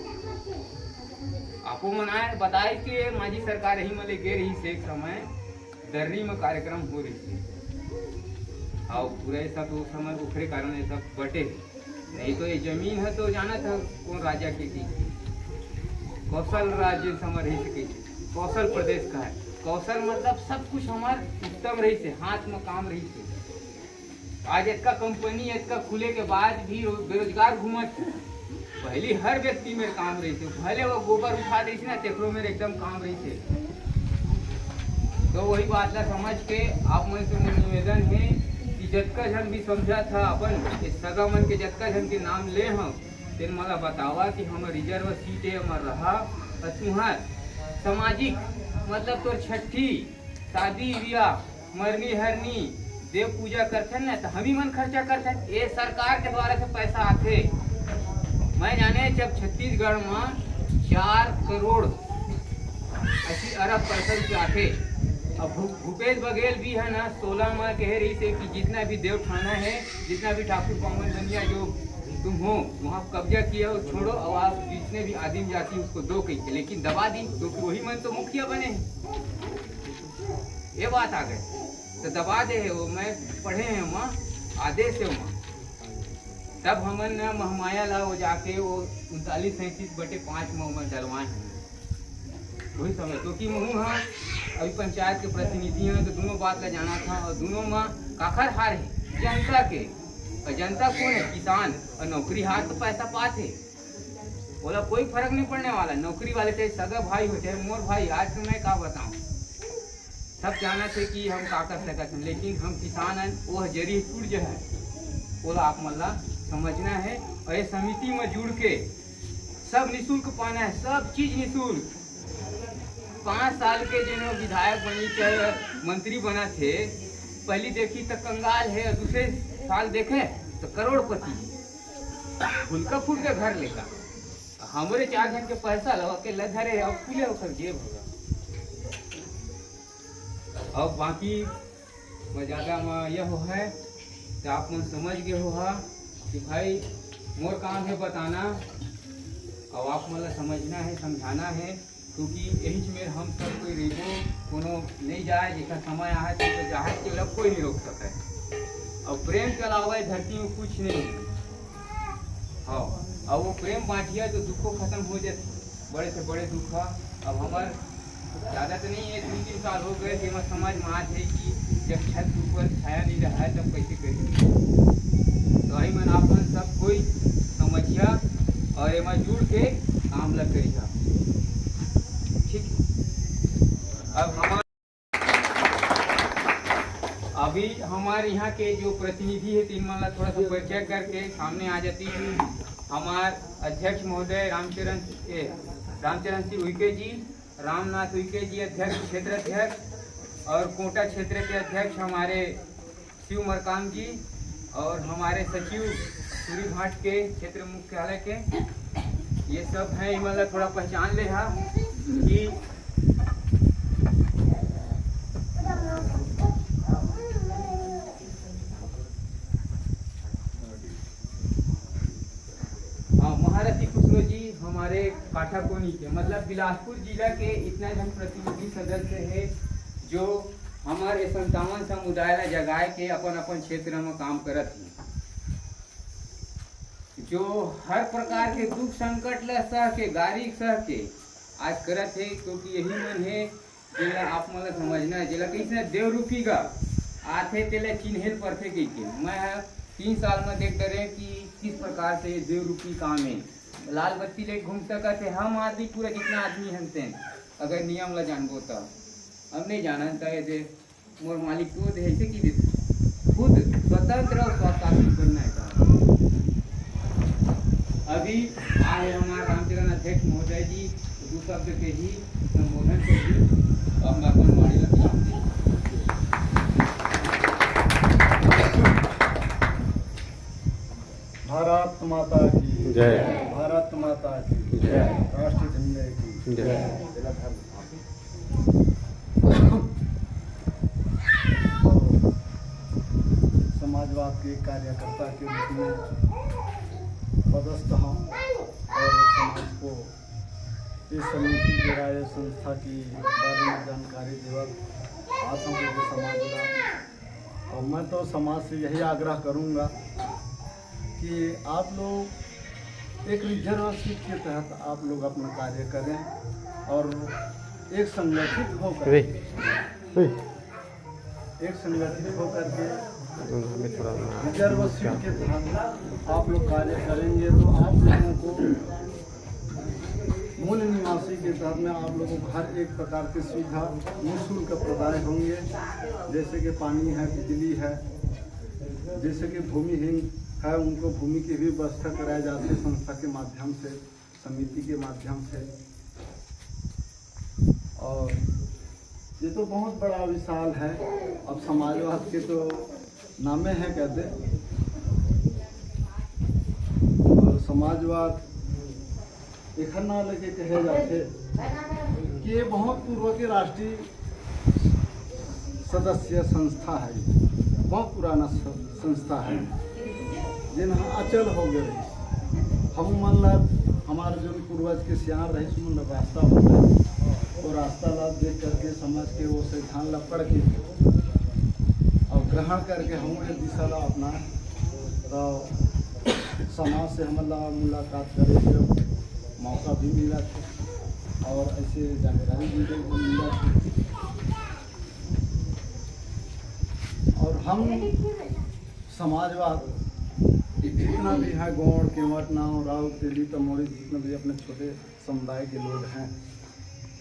आपको मनाए बताए कि माझी सरकार रही मले गे रही से एक समय दर्री में कार्यक्रम हो रही थी, और पूरा ऐसा तो समय उखरे कारण ऐसा बटे नहीं। तो ये जमीन है तो जाना था कौन राजा की थी, कौशल राज्य समय रही सके, कौशल प्रदेश का है। कौशल मतलब सब कुछ हमार उत्तम रही से, हाथ में काम रही से। आज इतना कंपनी इतना खुले के बाद भी बेरोजगार घूमत। पहली हर व्यक्ति मेरे काम रही थे, भले वो गोबर उठा रही थी ना, तेकरो मेरे एकदम काम रही थे। तो वही बात ला समझ के आप मन से निवेदन है कि जतका जन भी समझा था अपन इस सगा मन के जतका जन के नाम ले हम तेन मला बतावा कि हम रिजर्व सीटें हमार रहा। और तुहार सामाजिक मतलब तो छठी शादी ब्याह मरनी हरनी देव पूजा करते ना, तो हम ही मन खर्चा करते। ये सरकार के द्वारा से पैसा आते। मैं जाने जब छत्तीसगढ़ में 4 करोड़ 80 अरब पैसा रुपये आते। अब भूपेश बघेल भी है ना 16 में कह रही थे कि जितना भी देव ठाना है, जितना भी ठाकुर पावन बनिया जो तुम हो वहाँ कब्जा किया हो छोड़ो, और आप जितने भी आदिम जाति उसको दो कही, लेकिन दबा दी तो वही मन तो मुखिया बने। ये बात आ गई तो दबा दे है वो। मैं पढ़े हैं वहाँ आदेश है वहाँ, तब हमन महमाया ला वो जाके वो 39-37/5 में डलवाए हैं। वही समय तो कि मुँह हाँ अभी पंचायत के प्रतिनिधि हैं, तो दोनों बात ला जाना था। और दोनों में काखर हार है जनता के, और जनता कौन है, किसान। और नौकरी हार तो पैसा पाते, बोला कोई फर्क नहीं पड़ने वाला। नौकरी वाले चाहे सगा भाई हो चाहे मोर भाई, आज तो मैं क्या बताऊँ, सब जाना थे कि हम का कर सकते हैं, लेकिन हम किसान हैं वो जरिए टूट जाए, बोला आप मल्ला समझना है। और ये समिति में जुड़ के सब निःशुल्क पाना है, सब चीज निःशुल्क। 5 साल के जो विधायक बनी चाहे मंत्री बना थे, पहली देखी तो कंगाल है, दूसरे साल देखे तो करोड़पति, फुलका फूल के घर लेकर हमारे 4 जन के पैसा लगा के लधरे अब खुले होकर जेब होगा। अब बाकी ज़्यादा में यह हो है तो आप मन समझ गए हो कि भाई मोर काम है बताना, और आप मतलब समझना है, समझाना है, क्योंकि यही में हम सब कोई रेगो कोनो नहीं जाए, जैसा समय आए तो जहाज के लग कोई नहीं रोक सके। और प्रेम के अलावा धरती में कुछ नहीं है। हाँ, और वो प्रेम बांटिया तो दुखों खत्म हो जाते, बड़े से बड़े दुख। अब हमारे ज़्यादा तो नहीं है, 3-3 साल हो गए कि हमारे समाज में आज है कि जब छत के ऊपर छाया नहीं रहा है तब कैसे करेंगे। तो आई मन आप मन सब कोई समझिया और एमा जुड़ के काम लग करिएगा, ठीक। अब हमारे अभी हमारे यहाँ के जो प्रतिनिधि है तीन माला थोड़ा सा परिचय करके सामने आ जाती है। हमारे अध्यक्ष महोदय रामचरण सिंह उइके जी, रामनाथ उइके जी अध्यक्ष, क्षेत्र अध्यक्ष, और कोटा क्षेत्र के अध्यक्ष हमारे शिव मरकाम जी, और हमारे सचिव सूरी घाट के क्षेत्र मुख्यालय के, ये सब हैं। मतलब थोड़ा पहचान ले हा कि महारथी खुसरो जी हमारे काठाकोनी के, मतलब बिलासपुर जिला के इतना जन प्रतिनिधि सदस्य है जो हमारे 57 समुदाय ला जगाए के अपन अपन क्षेत्र में काम करत हैं, जो हर प्रकार के दुख संकट ला सह के, गारी सह के आज करत है, क्योंकि यही मन है जिला आप मतलब समझना है, जिला कैसे देव रूपी का आथे तेले चिन्हेल परथे के। मैं 3 साल में देख डरे कि किस प्रकार से देव रूपी काम है। लाल बत्ती ले घूम सकते हम आदमी, पूरा जितना आदमी हंसते हैं, अगर नियम ला जानबो तो। अब नहीं जाना है मोर मालिक तो ऐसे की देते खुद स्वतंत्र और स्वास्थ्य बनना है। अभी आए हमारे रामचरण अध्यक्ष महोदय जी, 2 शब्द के ही संबोधन कर दी। अब मैं अपन माड़ी लगा भारत माता की जय, भारत माता की जय, राष्ट्रीय झंडे की जय। समाजवाद के कार्यकर्ता के रूप में पदस्थ हूँ और समाज को इस समिति के राय संस्था की बारे में जानकारी देवत आता हूँ समाज का। और मैं तो समाज से यही आग्रह करूँगा कि आप लोग एक रिजर्वेशन के तहत आप लोग अपना कार्य करें और एक संगठित होकर के रिजर्वेशन के तहत आप लोग कार्य करेंगे तो आप लोगों को मूल निवासी के तहत में आप लोगों को हर एक प्रकार की सुविधा निःशुल्क प्रदान होंगे, जैसे कि पानी है, बिजली है, जैसे कि भूमिहीन है उनको भूमि की भी व्यवस्था कराई जाती है संस्था के माध्यम से, समिति के माध्यम से। और ये तो बहुत बड़ा विशाल है। अब समाजवाद के तो नामे हैं कहते, और समाजवाद एक ना लेके कहे जाते कि ये बहुत पूर्व के राष्ट्रीय सदस्य संस्था है, बहुत पुराना संस्था है जिन अचल हो गए। हम मतलब हमारे जो पूर्वज के सियार रहे मतलब रास्ता होता है, वो रास्ता ला देख करके समझ के वो सिद्धांत ला पढ़ के और ग्रहण करके हम दिशा ला अपना तो समाज से हमारा मुलाकात करे के मौका भी मिला था और ऐसे जानकारी भी मिला था। और हम समाजवाद जितना भी है गौड़, केवट, नाव, राउत, तेली, तमोड़ी, जितने भी अपने छोटे समुदाय के लोग हैं,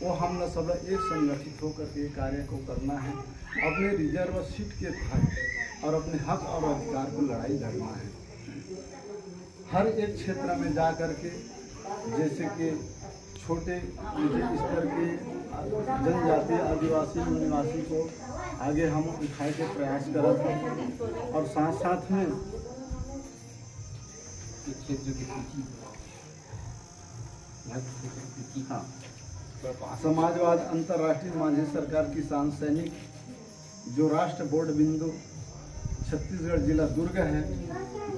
वो हम लोग सब एक संगठित होकर के कार्य को करना है, अपने रिजर्व सीट के तहत और अपने हक और अधिकार को लड़ाई लड़ना है। हर एक क्षेत्र में जा कर के, जैसे कि छोटे निजी स्तर के जनजाति आदिवासी निवासी को आगे हम उठाए के प्रयास करत हैं और साथ साथ में हाँ समाजवाद अंतर्राष्ट्रीय माझी सरकार किसान सैनिक जो राष्ट्र बोर्ड बिंदु छत्तीसगढ़ जिला दुर्ग है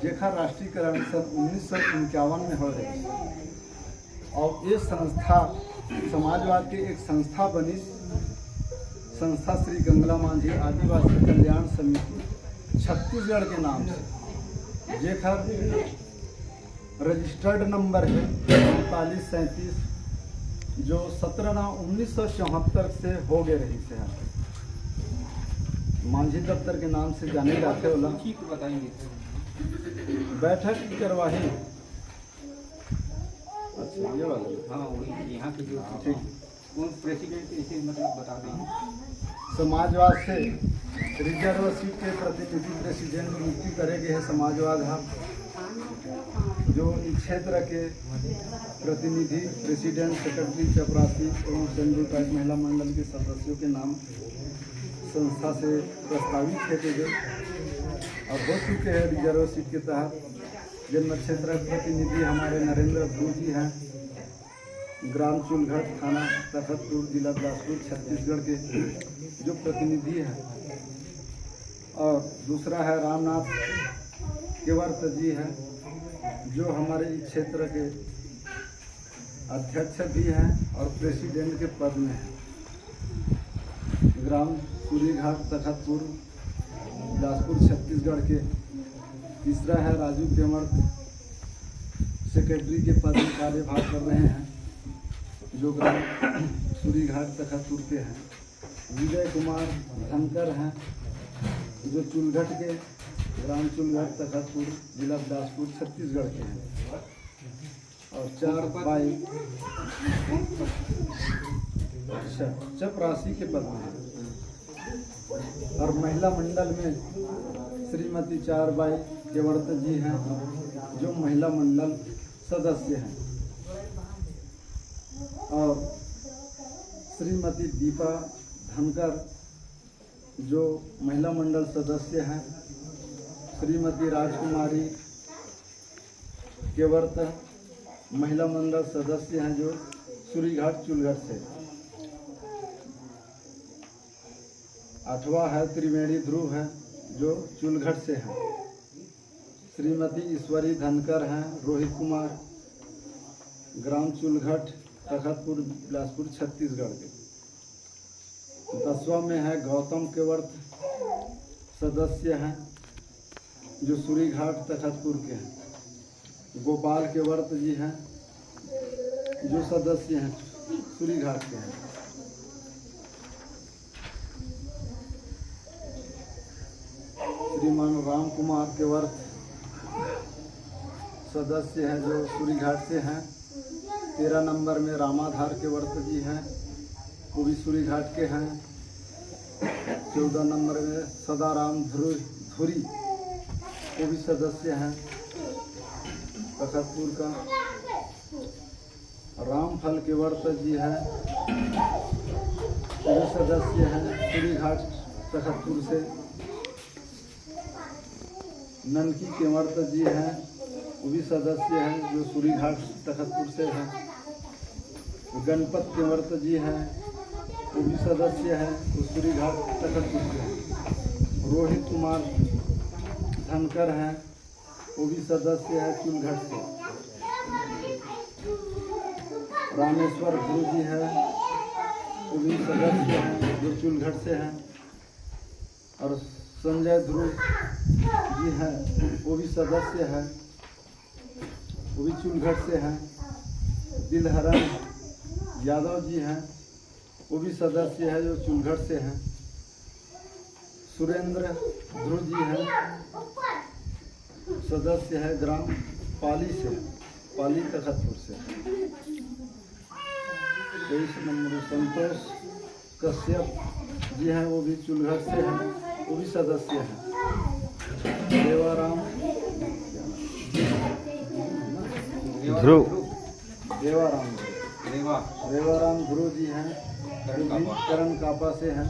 जेकर राष्ट्रीयकरण सन 1951 में हो रही और ये संस्था समाजवाद के एक संस्था बनी संस्था श्री गंगला मांझी आदिवासी कल्याण समिति छत्तीसगढ़ के नाम से जेकर रजिस्टर्ड नंबर है 4537 जो 17/9/1974 से हो गए रही से मांझी दफ्तर के नाम से जाने जाते होला बैठक की करवाही। अच्छा ये वाला हाँ वही यहाँ के जो ठीक कौन प्रेसिडेंट इसे मतलब बता दें। समाजवाद से रिजर्व सीट के प्रतिनिधि प्रेसिडेंट नियुक्ति करेंगे है समाजवाद हम जो इस क्षेत्र के प्रतिनिधि प्रेसिडेंट सेक्रेटरी चपरासी एवं सेंट्रल ट्राइब महिला मंडल के सदस्यों के नाम संस्था से प्रस्तावित किए गए और हो चुके हैं रिजर्व सीट के तहत जन्म क्षेत्र प्रतिनिधि हमारे नरेंद्र ध्रुव जी हैं ग्राम चुलघट थाना तखतपुर जिला बिलासपुर छत्तीसगढ़ के जो प्रतिनिधि हैं और दूसरा है रामनाथ केवर्त जी हैं जो हमारे इस क्षेत्र के अध्यक्ष भी हैं और प्रेसिडेंट के पद में हैं ग्राम सूरीघाट तखतपुर बिलासपुर छत्तीसगढ़ के। तीसरा है राजू केवर्त सेक्रेटरी के पद में कार्यभार कर रहे हैं जो ग्राम सूरीघाट तखतपुर के हैं। विजय कुमार धनकर हैं जो चुलघट के ग्राम चुलघट तखतपुर जिला बिलासपुर छत्तीसगढ़ के हैं और 4 बाई अच्छा चपरासी के पद में और महिला मंडल में श्रीमती 4 बाई केवर्त जी हैं जो महिला मंडल सदस्य हैं और श्रीमती दीपा धनकर जो महिला मंडल सदस्य हैं। श्रीमती राजकुमारी केवर्त महिला मंडल सदस्य हैं जो सूरीघाट चुलघट से। 8वां है त्रिवेणी ध्रुव है जो चुलघट से हैं। श्रीमती ईश्वरी धनकर हैं रोहित कुमार ग्राम चुलघट तखतपुर बिलासपुर छत्तीसगढ़ के। 10वां में है गौतम केवर्त सदस्य हैं जो सूरीघाट तखतपुर के हैं। गोपाल केवर्त जी हैं जो सदस्य हैं सूरीघाट के हैं। श्रीमान राम कुमार केवर्त सदस्य हैं जो सूरीघाट से हैं। 13 नंबर में रामाधार केवर्त जी हैं वो भी सूरीघाट के हैं। 14 नंबर में सदाराम धुरी वो भी सदस्य हैं तखतपुर का। रामफल केवर्त जी हैं वो भी सदस्य हैं सूरीघाट तखतपुर से। ननकी केवर्त जी हैं वो भी सदस्य हैं जो सूरीघाट तखतपुर से हैं। गणपत केवर्त जी हैं वो भी सदस्य हैं वो सूरीघाट तखतपुर से हैं। रोहित कुमार धनकर हैं वो भी सदस्य हैं चुलघट से। रामेश्वर ध्रुव जी हैं वो भी सदस्य हैं जो चुलघट से हैं। और संजय ध्रुव जी हैं वो भी सदस्य हैं वो भी चुलघट से हैं। दिलहरण यादव जी हैं वो भी सदस्य है जो चुलघट से हैं। सुरेंद्र ध्रुव जी हैं सदस्य है ग्राम पाली से पाली तखतपुर से। 23 नंबर संतोष कश्यप जी हैं वो भी चुलघट से हैं वो भी सदस्य हैं। देवाराम ध्रुव देवाराम रेवाराम गुरु जी हैं, जो भी करण कापा से हैं,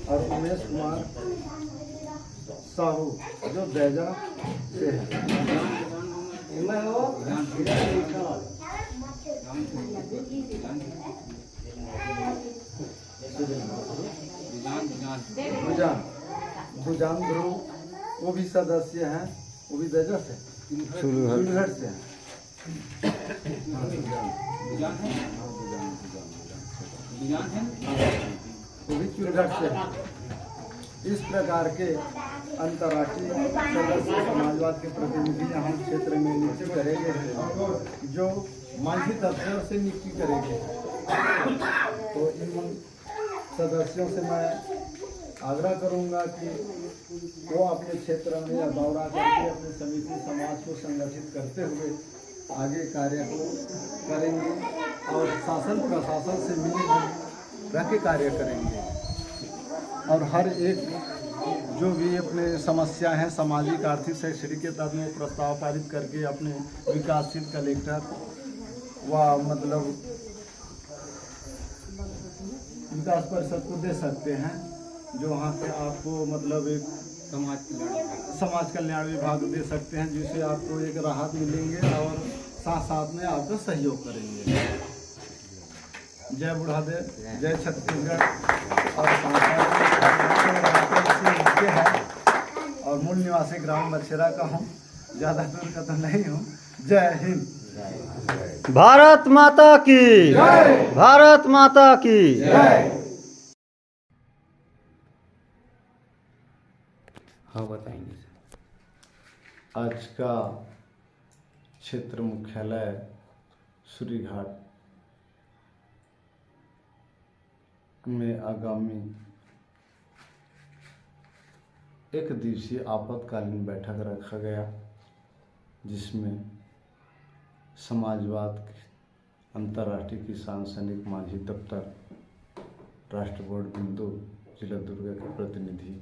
और उमेश कुमार साहू जो बैजा से हैं। भुजान गुरु वो भी सदस्य हैं, वो भी बैजा से चुलघट से हैं। वो भी चुलघट से हैं। इस प्रकार के अंतर्राष्ट्रीय सदस्य समाजवाद के प्रतिनिधि यहाँ क्षेत्र में नियुक्त करे गए हैं, जो मांझी दफ्तर से नियुक्ति करेंगे। तो इन सदस्यों से मैं आग्रह करूंगा कि वो अपने क्षेत्र में या दौरा करके अपनी समिति समाज को संगठित करते हुए आगे कार्य को करेंगे और शासन प्रशासन से मिलकर रह के कार्य करेंगे। और हर एक जो भी अपने समस्या हैं सामाजिक आर्थिक शैक्षणिक के तहत में प्रस्ताव पारित करके अपने विकासशील कलेक्टर व मतलब विकास परिषद को दे सकते हैं, जो वहाँ पे आपको मतलब एक समाज कल्याण विभाग दे सकते हैं, जिससे आपको एक राहत मिलेंगे और साथ साथ में आपका सहयोग करेंगे। जय बुढ़ादेव, जय छत्तीसगढ़। और है और मूल निवासी ग्राम बछेरा का हूँ, ज़्यादा दूर का तो नहीं हूँ। जय हिंद। भारत माता की जय। भारत माता की जय। हाँ बताएंगे सर। आज का क्षेत्र मुख्यालय सूरीघाट में आगामी एक दिवसीय आपातकालीन बैठक रखा गया, जिसमें समाजवाद अंतर्राष्ट्रीय किसान सैनिक मांझी दफ्तर राष्ट्र बोर्ड बिंदु जिला दुर्ग के प्रतिनिधि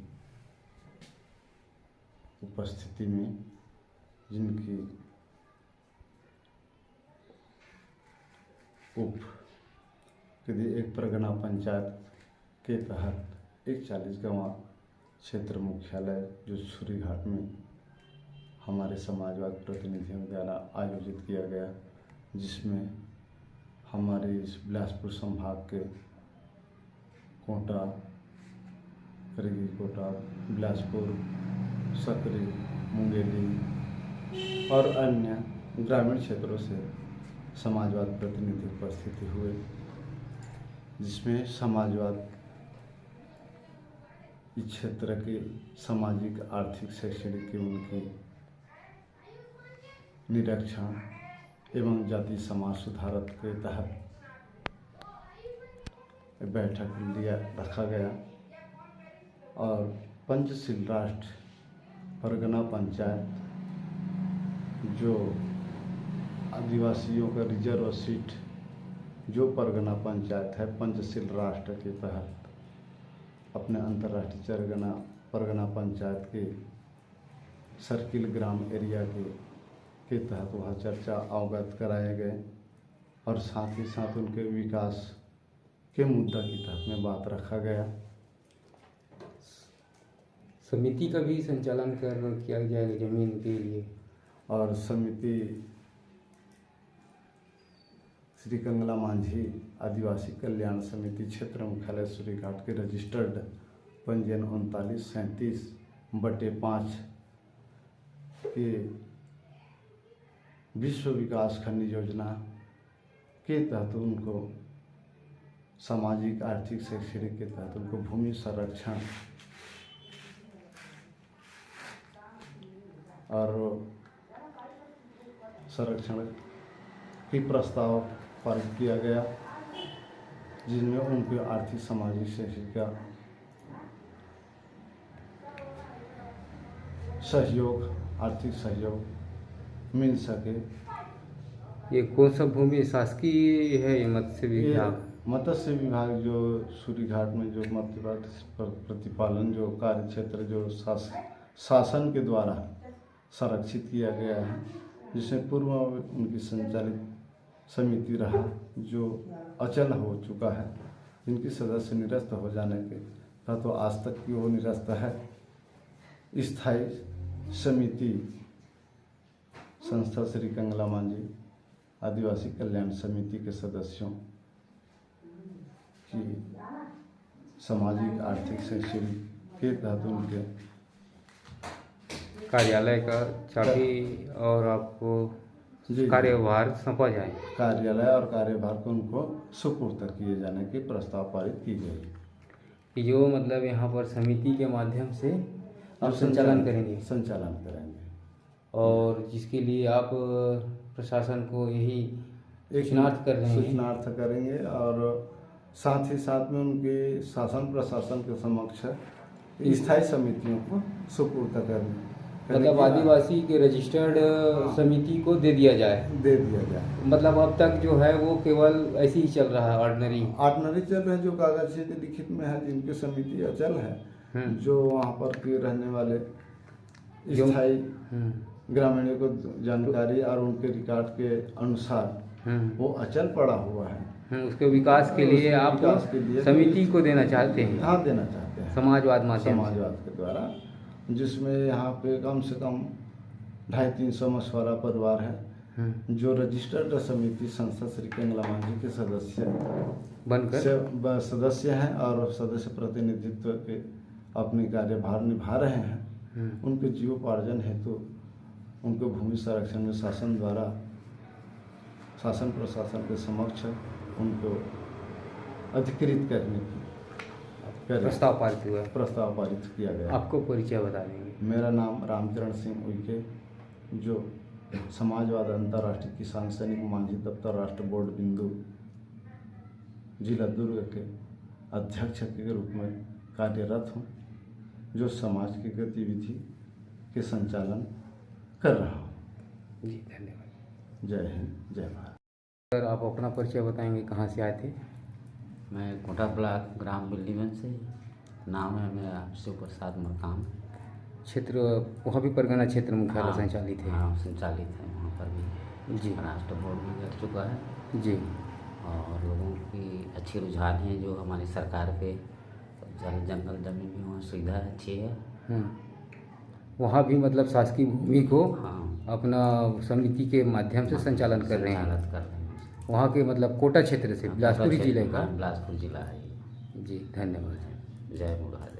उपस्थिति में, जिनकी उप यदि एक परगना पंचायत के तहत एक 40 गाँव क्षेत्र मुख्यालय जो सूरीघाट में हमारे समाजवाद प्रतिनिधियों द्वारा आयोजित किया गया, जिसमें हमारे इस बिलासपुर संभाग के कोटा, करगी कोटा, बिलासपुर, सकरी, मुंगेली और अन्य ग्रामीण क्षेत्रों से समाजवाद प्रतिनिधि उपस्थित हुए, जिसमें समाजवाद इस क्षेत्र के सामाजिक आर्थिक शैक्षणिक की उनकी निरीक्षण एवं जाति समाज सुधारक के तहत बैठक लिया रखा गया। और पंचशील राष्ट्र परगना पंचायत जो आदिवासियों का रिजर्व सीट जो परगना पंचायत है, पंचशील राष्ट्र के तहत अपने अंतर्राष्ट्रीय परगना पंचायत के सर्किल ग्राम एरिया के तहत वह चर्चा अवगत कराए गए और साथ ही साथ उनके विकास के मुद्दा के तहत में बात रखा गया। समिति का भी संचालन किया जाएगा जमीन के लिए। और समिति श्री कंगला मांझी आदिवासी कल्याण समिति क्षेत्र मुख्यालय सूरीघाट के रजिस्टर्ड पंजीयन 3937/5 के विश्व विकास खंड योजना के तहत उनको सामाजिक आर्थिक शैक्षणिक के तहत उनको भूमि संरक्षण और संरक्षण की प्रस्ताव पारित किया गया, जिनमें उनके आर्थिक सामाजिक शैक्षिक का सहयोग, आर्थिक सहयोग मिल सके। ये कौन सा भूमि शासकीय है? ये मत्स्य विभाग, मत्स्य विभाग जो सूरीघाट में जो मत्स्य प्रतिपालन जो कार्य क्षेत्र जो शासन के द्वारा संरक्षित किया गया है, जिसमें पूर्व उनकी संचालित समिति रहा जो अचल हो चुका है, जिनकी सदस्य निरस्त हो जाने के था तो आज तक की वो निरस्त है। स्थायी समिति संस्था श्री कंगला मांझी आदिवासी कल्याण समिति के सदस्यों की सामाजिक आर्थिक शैक्षणिक के तहत उनके कार्यालय का चाबी और आपको जी कार्यभार सौंपा जाए। कार्यालय और कार्यभार को उनको सुपुर्द किए जाने की प्रस्ताव पारित की गई। कि जो मतलब यहाँ पर समिति के माध्यम से आप संचालन करेंगे और जिसके लिए आप प्रशासन को यही सूचनार्थ कर रहे हैं। सूचनार्थ करेंगे और साथ ही साथ में उनके शासन प्रशासन के समक्ष स्थायी समितियों को सुपुर्द करने मतलब आदिवासी के रजिस्टर्ड समिति को दे दिया जाए। मतलब अब तक जो है वो केवल ऐसे ही चल रहा है, ऑर्डिनरी चल रहे हैं, जो कागज के लिखित में है, जिनकी समिति अचल है, जो वहाँ पर के रहने वाले स्थायी ग्रामीणों को जानकारी और उनके रिकॉर्ड के अनुसार वो अचल पड़ा हुआ है। उसके विकास के लिए आप समिति को देना चाहते हैं। हाँ, देना चाहते हैं समाजवाद के द्वारा, जिसमें यहाँ पे कम से कम 250-300 मछुआरा परिवार है जो रजिस्टर्ड समिति संस्था श्री कंगला मांझी के सदस्य हैं और सदस्य प्रतिनिधित्व के अपने कार्यभार निभा रहे हैं। उनके जीवोपार्जन हेतु उनको भूमि संरक्षण में शासन द्वारा शासन प्रशासन के समक्ष उनको अधिकृत करने की प्रस्ताव पारित किया गया। आपको परिचय बता देंगे। मेरा नाम रामचरण सिंह उइके, जो समाजवाद अंतर्राष्ट्रीय किसान सैनिक मांझी दफ्तर राष्ट्र बोर्ड बिंदु जिला दुर्ग के अध्यक्ष के रूप में कार्यरत हूँ, जो समाज की गतिविधि के संचालन कर रहा हूँ। जी धन्यवाद। जय हिंद, जय भारत। सर, आप अपना परिचय बताएंगे, कहाँ से आए थे? मैं कोटा ब्लॉक ग्राम बिल्लीगंज से, नाम है मेरा शिव प्रसाद मरकाम। क्षेत्र वहाँ भी परगना क्षेत्र मुख्यालय संचालित है? हाँ, संचालित है वहाँ पर भी। जी, राष्ट्र बोर्ड में लग चुका है जी। और लोगों की अच्छी रुझान है जो हमारी सरकार पे जंगल जमीन भी वहाँ सुविधा अच्छी है। वहाँ भी मतलब शासकीय भूमि को हाँ, अपना समिति के माध्यम से संचालन कर रहे हैं। वहाँ के मतलब कोटा क्षेत्र से बिलासपुर जिले का? बिलासपुर जिला है। जी धन्यवाद। जय मुरारी।